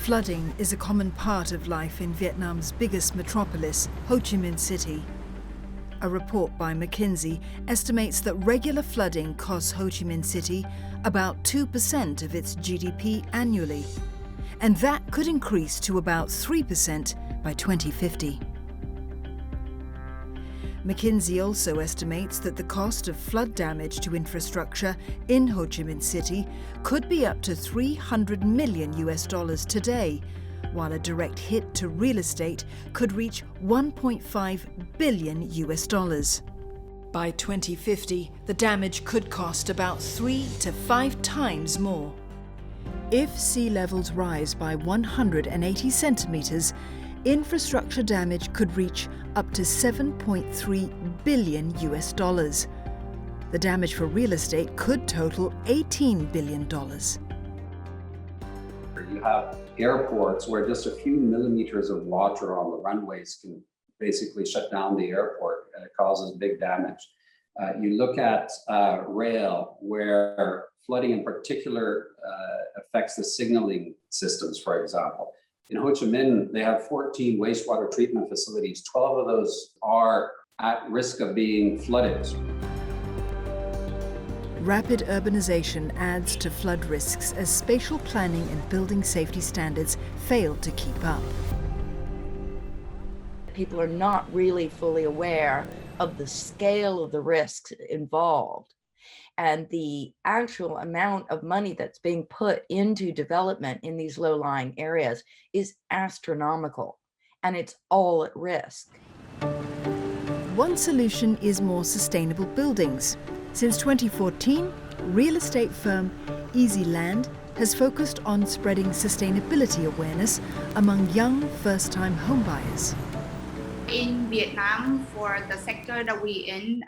Flooding is a common part of life in Vietnam's biggest metropolis, Ho Chi Minh City. A report by McKinsey estimates that regular flooding costs Ho Chi Minh City about 2% of its GDP annually, and that could increase to about 3% by 2050. McKinsey also estimates that the cost of flood damage to infrastructure in Ho Chi Minh City could be up to $300 million today, while a direct hit to real estate could reach $1.5 billion. By 2050, the damage could cost about 3 to 5 times more. If sea levels rise by 180 centimeters, infrastructure damage could reach up to $7.3 billion. The damage for real estate could total $18 billion. You have airports where just a few millimeters of water on the runways can basically shut down the airport, and it causes big damage. You look at rail, where flooding in particular affects the signaling systems, for example. In Ho Chi Minh, they have 14 wastewater treatment facilities. 12 of those are at risk of being flooded. Rapid urbanization adds to flood risks as spatial planning and building safety standards fail to keep up. People are not really fully aware of the scale of the risks involved. And the actual amount of money that's being put into development in these low-lying areas is astronomical, and it's all at risk. One solution is more sustainable buildings. Since 2014, real estate firm Easy Land has focused on spreading sustainability awareness among young first-time homebuyers. In Vietnam, for the sector that we're in,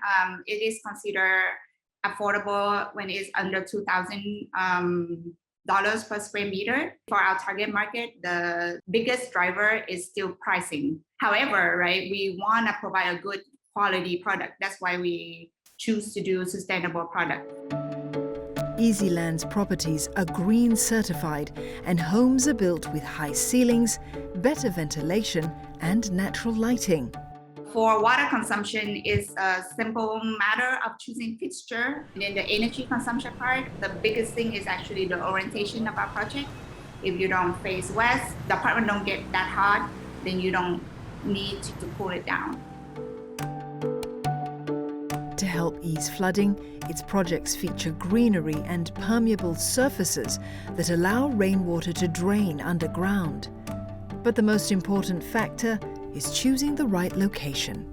it is considered affordable when it's under $2,000 per square meter. For our target market, the biggest driver is still pricing. However, right, we want to provide a good quality product. That's why we choose to do sustainable product. Easy Land's properties are green certified, and homes are built with high ceilings, better ventilation, and natural lighting. For water consumption, it's a simple matter of choosing fixture. And then the energy consumption part, the biggest thing is actually the orientation of our project. If you don't face west, the apartment don't get that hot, then you don't need to cool it down. To help ease flooding, its projects feature greenery and permeable surfaces that allow rainwater to drain underground. But the most important factor is choosing the right location.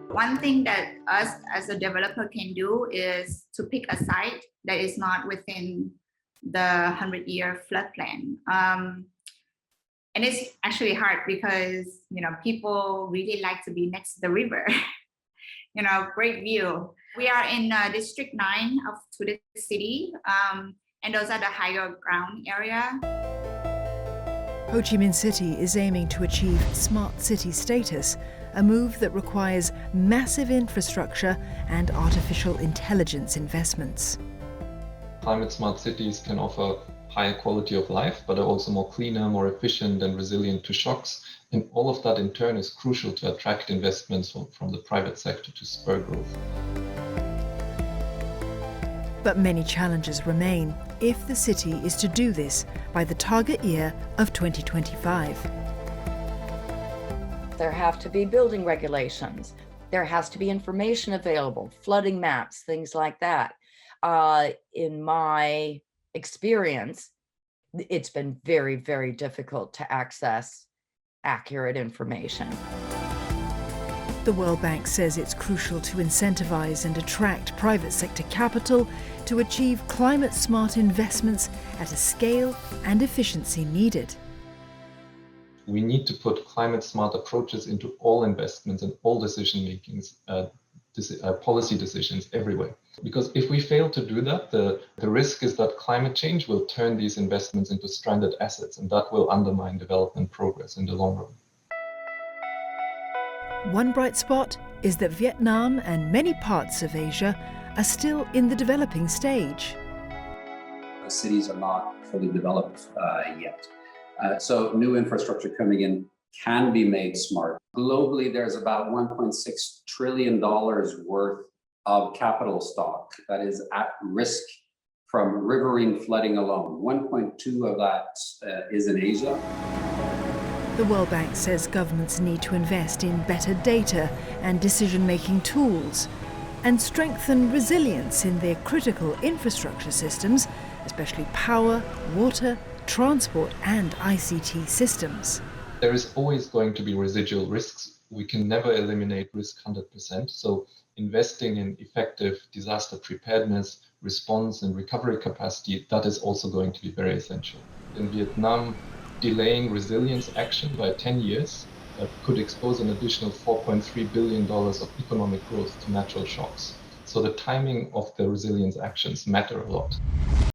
One thing that us as a developer can do is to pick a site that is not within the 100-year floodplain. And it's actually hard because, people really like to be next to the river. Great view. We are in District 9 of the city, and those are the higher ground area. Ho Chi Minh City is aiming to achieve smart city status, a move that requires massive infrastructure and artificial intelligence investments. Climate smart cities can offer higher quality of life, but are also more cleaner, more efficient and resilient to shocks. And all of that in turn is crucial to attract investments from the private sector to spur growth. But many challenges remain if the city is to do this by the target year of 2025. There have to be building regulations. There has to be information available, flooding maps, things like that. In my experience, it's been very, very difficult to access accurate information. The World Bank says it's crucial to incentivize and attract private sector capital to achieve climate-smart investments at a scale and efficiency needed. We need to put climate-smart approaches into all investments and all decision-makings, policy decisions everywhere. Because if we fail to do that, the risk is that climate change will turn these investments into stranded assets, and that will undermine development progress in the long run. One bright spot is that Vietnam and many parts of Asia are still in the developing stage. The cities are not fully developed yet. So new infrastructure coming in can be made smart. Globally, there's about $1.6 trillion worth of capital stock that is at risk from riverine flooding alone. 1.2 of that is in Asia. The World Bank says governments need to invest in better data and decision-making tools and strengthen resilience in their critical infrastructure systems, especially power, water, transport and ICT systems. There is always going to be residual risks. We can never eliminate risk 100%. So investing in effective disaster preparedness, response and recovery capacity, that is also going to be very essential. In Vietnam, delaying resilience action by 10 years could expose an additional $4.3 billion of economic growth to natural shocks. So the timing of the resilience actions matter a lot.